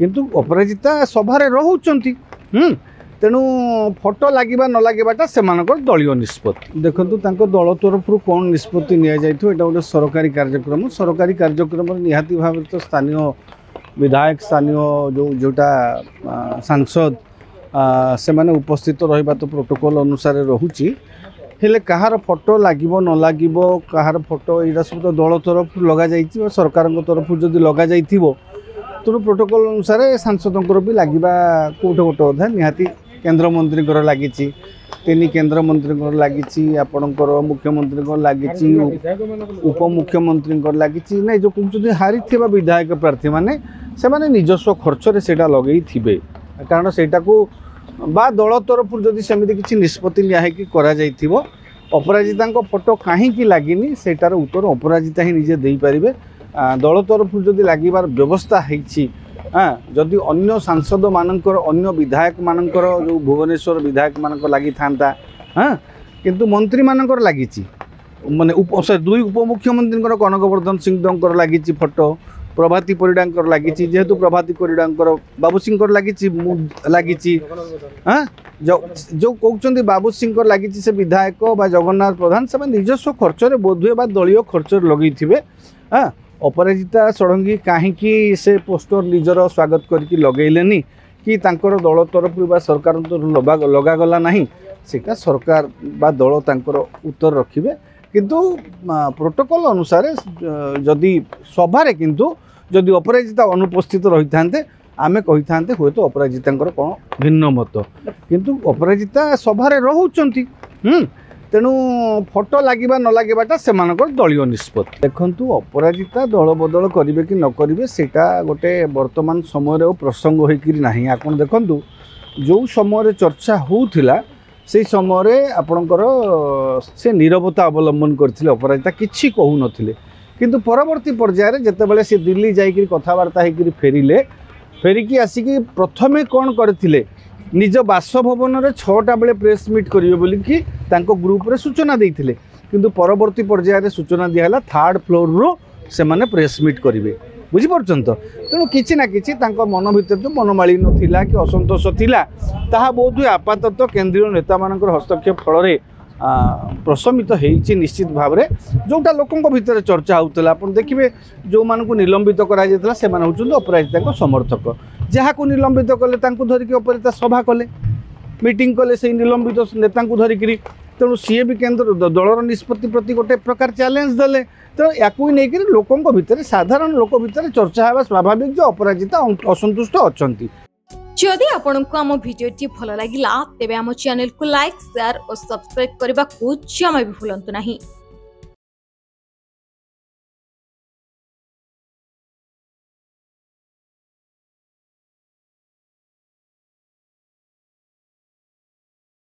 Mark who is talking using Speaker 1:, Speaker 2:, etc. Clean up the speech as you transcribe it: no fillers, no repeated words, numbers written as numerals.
Speaker 1: किंतु अपराजिता सभारे रहउचंती तेणु फोटो लगे न लगेबाटा से दलीय निष्पत्ति देखो दल तरफ कौन निष्पत्ति नि गोटे सरकारी कार्यक्रम निहाती भाव तो स्थानीय विधायक स्थानीय जोटा सांसद से माने उपस्थित रहिबा तो प्रोटोकॉल अनुसार रहुची हेले कहार फोटो लागिबो न लागिबो कहार फोटो एटा सब तो दल तरफ लगा जाइछि सरकार तरफ जदि लगा जाइथिबो तो प्रोटोकॉल अनुसार सांसदों भी लगे कोटे गोटे अधा निहाती केंद्र मंत्री लगी तीन केंद्र मंत्री लगी आपणकर मुख्यमंत्री लगी उपमुख्यमंत्री लगी ना जो कहते हारी थे विधायक प्रार्थी मैंने से माने निजस्व खर्च से लगे थे कारण सेटा को बा दल तरफ जदि सेमती किसी निष्पत्ति निया अपराजिता फोटो कहीं लगिनी सेटार उत्तर अपराजिता ही निजे दे पारे दल तरफ जदि लगिबार व्यवस्था है जदि अन्य सांसद मानकर अन्य विधायक मानकर जो भुवनेश्वर विधायक मानक लगी था किंतु मंत्री मानकर लगी माने दुई उपमुख्यमंत्री कनकवर्धन सिंह लगी फोटो प्रभाती परिडांकर लगी जेहेतु प्रभाती परिडांकर बाबू सिंह लगी जो कहते बाबू सिंह लगी से विधायक बा जगन्नाथ प्रधान से निजस्व खर्च बोधे बा दलीय खर्च लगे थे अपराजिता षडंगी कहीं से पोस्टर निजर स्वागत करके लगेलेनी कि तांकर दल तरफ बा सरकार तरफ लगागला नहीं सेटा सरकार बा दल तांकर उत्तर रखिबे किंतु प्रोटोकॉल अनुसार जदि सभारे किंतु जदि अपराजिता अनुपस्थित रही था आमे कही था हुए तो अपराजिता कौन भिन्न मत किंतु अपराजिता सभारे रहउचंती तेणु फोटो लगे न लगेबाटा से दलीय निष्पत्ति देखु अपराजिता दल बदल करेंगे कि न करेंगे सेटा गोटे वर्तमान समय प्रसंग होना आपन देखु जो समय चर्चा होउथिला से समय आपणकर से नीरवता अवलंबन करथिले अपराजिता किछि कहू नथिले किंतु परवर्ती पर्यायर जेतेबेले से दिल्ली जाइकरी कथबार्ता होकर फेरिकी आसिकी प्रथमे कौन करथिले निज बासभवन में 6टा बेले प्रेस मीट करेंगे बोलिकी ग्रुप रे सूचना देते किंतु परवर्ती पर्यायर सूचना दिहला 3rd फ्लोर रो से माने प्रेस मीट करेंगे बुझीपार्छन तो तेणु किसी ना कि मन भर जो मनमालिन थिला कि असंतोष थिला ताहा बहुत हुए आपातत केंद्रीय नेता मान हस्तक्षेप फल प्रशमित होती निश्चित भाव में जोटा लोकों भितर चर्चा होता आप देखिए जो मानू निलंबित कराइला से अपराजिता समर्थक जहाँ को निलंबित कले धरिकी अपराजिता सभा कले मीटिंग कले से निलंबित नेता धरिकी तेणु सी भी केंद्र दलर निष्पत्ति प्रति गोटे प्रकार चैलेंज देले तेणु या नहीं लोकों भितर साधारण लोक भितर चर्चा होगा स्वाभाविक जो अपराजिता असंतुष्ट अच्छा
Speaker 2: जदि आपंक आम भिडी भल लगा तेब आम चैनल को लाइक शेयर और सब्सक्राइब करने को जमा भी भूलु नहीं।